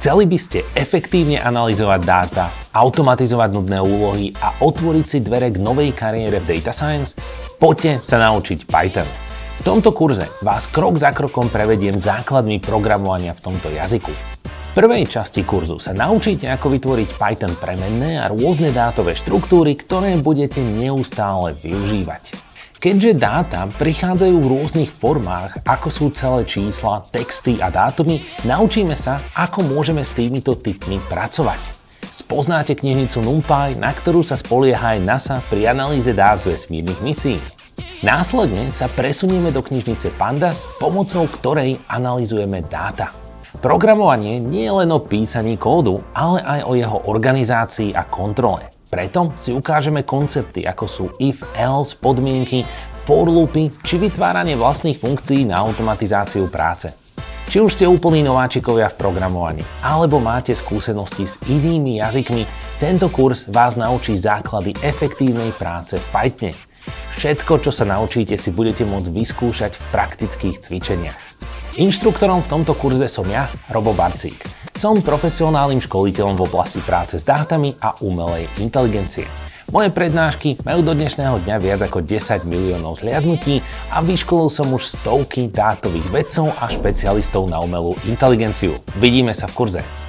Chceli by ste efektívne analyzovať dáta, automatizovať nudné úlohy a otvoriť si dvere k novej kariére v Data Science? Poďte sa naučiť Python. V tomto kurze vás krok za krokom prevediem základmi programovania v tomto jazyku. V prvej časti kurzu sa naučíte, ako vytvoriť Python premenné a rôzne dátové štruktúry, ktoré budete neustále využívať. Keďže dáta prichádzajú v rôznych formách, ako sú celé čísla, texty a dátumy, naučíme sa, ako môžeme s týmito typmi pracovať. Spoznáte knižnicu NumPy, na ktorú sa spolieha aj NASA pri analýze dát z vesmírnych misií. Následne sa presunieme do knižnice Pandas, pomocou ktorej analyzujeme dáta. Programovanie nie je len o písaní kódu, ale aj o jeho organizácii a kontrole. Preto si ukážeme koncepty ako sú if, else, podmienky, for loopy či vytváranie vlastných funkcií na automatizáciu práce. Či už ste úplní nováčikovia v programovaní, alebo máte skúsenosti s inými jazykmi, tento kurz vás naučí základy efektívnej práce v Pythone. Všetko, čo sa naučíte, si budete môcť vyskúšať v praktických cvičeniach. Inštruktorom v tomto kurze som ja, Robo Barcík. Som profesionálnym školiteľom v oblasti práce s dátami a umelej inteligencie. Moje prednášky majú do dnešného dňa viac ako 10 miliónov zhliadnutí a vyškolil som už stovky dátových vedcov a špecialistov na umelú inteligenciu. Vidíme sa v kurze.